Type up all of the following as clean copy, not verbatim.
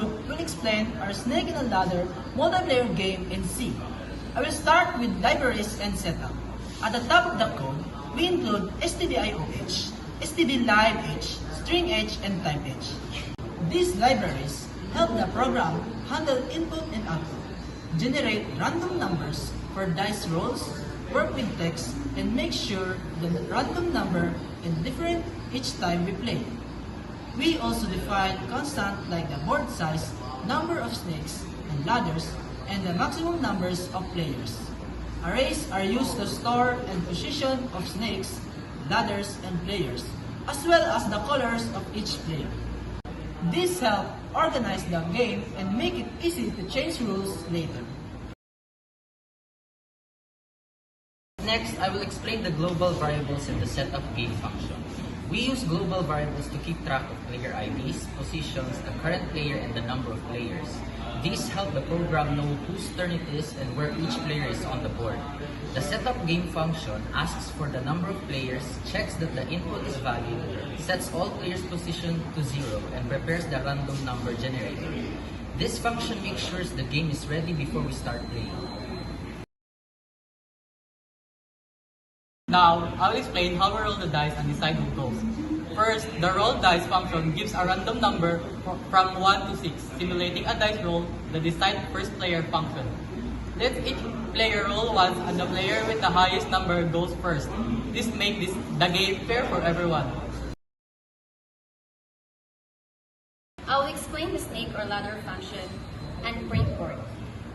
group will explain our Snake and a Ladder multiplayer game in C. I will start with libraries and setup. At the top of the code, we include stdioh, stdlibh, stringh, and typeh. These libraries help the program handle input and output, generate random numbers for dice rolls, work with text, and make sure the random number is different each time we play. We also define constants like the board size, number of snakes and ladders, and the maximum numbers of players. Arrays are used to store and position of snakes, ladders, and players, as well as the colors of each player. This helps organize the game and make it easy to change rules later. Next, I will explain the global variables in the setup game function. We use global variables to keep track of player IDs, positions, the current player, and the number of players. These help the program know whose turn it is and where each player is on the board. The setup game function asks for the number of players, checks that the input is valid, sets all players' position to 0, and prepares the random number generator. This function makes sure the game is ready before we start playing. Now, I'll explain how we roll the dice and decide who goes. First, the roll dice function gives a random number from 1 to 6, simulating a dice roll, the decide first player function. Let each player roll once and the player with the highest number goes first. This makes the game fair for everyone. I'll explain the snake or ladder function and breakboard.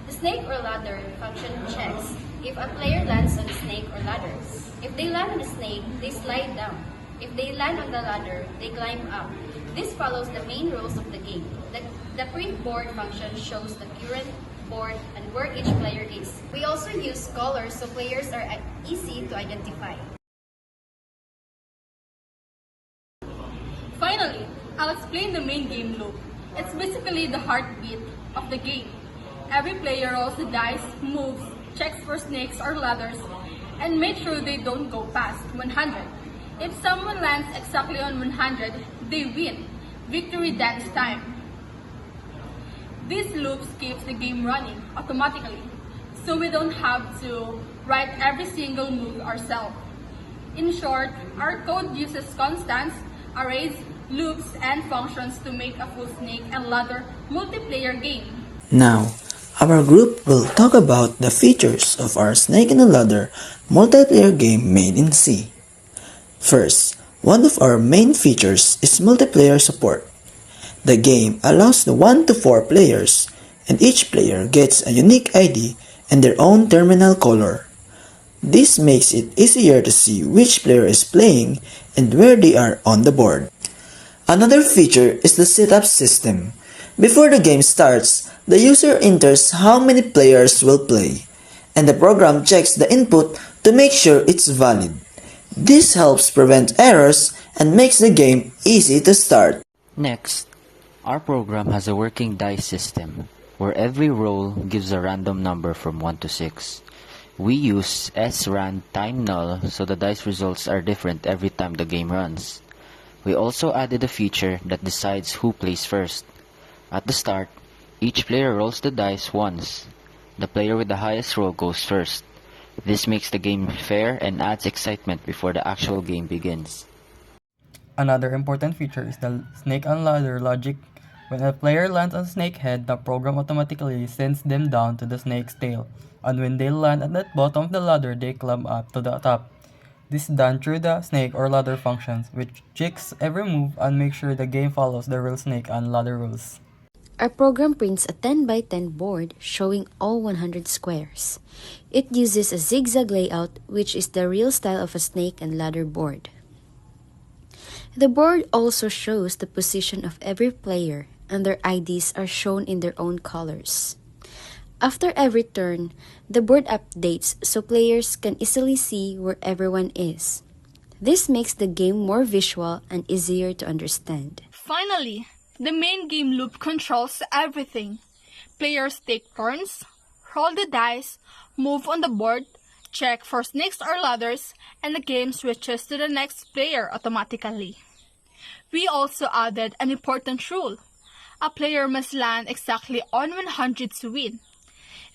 The snake or ladder function checks if a player lands on the snake or ladder. If they land on the snake, they slide down. If they land on the ladder, they climb up. This follows the main rules of the game. The pre-board function shows the current board and where each player is. We also use colors so players are easy to identify. Finally, I'll explain the main game loop. It's basically the heartbeat of the game. Every player rolls the dice, moves, checks for snakes or ladders, and makes sure they don't go past 100. If someone lands exactly on 100, they win. Victory dance time. This loop keeps the game running automatically, so we don't have to write every single move ourselves. In short, our code uses constants, arrays, loops, and functions to make a full snake and ladder multiplayer game. Now, our group will talk about the features of our Snake and a Ladder multiplayer game made in C. First, one of our main features is multiplayer support. The game allows the 1 to 4 players, and each player gets a unique ID and their own terminal color. This makes it easier to see which player is playing and where they are on the board. Another feature is the setup system. Before the game starts, the user enters how many players will play, and the program checks the input to make sure it's valid. This helps prevent errors and makes the game easy to start. Next, our program has a working dice system, where every roll gives a random number from 1 to 6. We use srand time null so the dice results are different every time the game runs. We also added a feature that decides who plays first. At the start, each player rolls the dice once. The player with the highest roll goes first. This makes the game fair and adds excitement before the actual game begins. Another important feature is the snake and ladder logic. When a player lands on snake head, the program automatically sends them down to the snake's tail, and when they land at the bottom of the ladder, they climb up to the top. This is done through the snake or ladder functions, which checks every move and makes sure the game follows the real snake and ladder rules. Our program prints a 10 by 10 board showing all 100 squares. It uses a zigzag layout, which is the real style of a snake and ladder board. The board also shows the position of every player, and their IDs are shown in their own colors. After every turn, the board updates so players can easily see where everyone is. This makes the game more visual and easier to understand. Finally, the main game loop controls everything. Players take turns, roll the dice, move on the board, check for snakes or ladders, and the game switches to the next player automatically. We also added an important rule. A player must land exactly on 100 to win.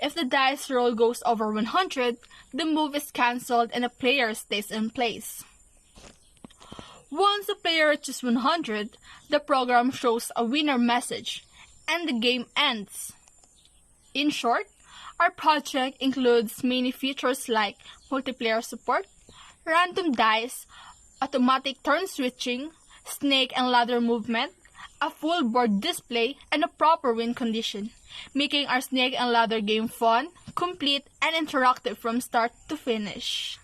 If the dice roll goes over 100, the move is cancelled and the player stays in place. Once the player reaches 100, the program shows a winner message, and the game ends. In short, our project includes many features like multiplayer support, random dice, automatic turn switching, snake and ladder movement, a full board display, and a proper win condition, making our snake and ladder game fun, complete, and interactive from start to finish.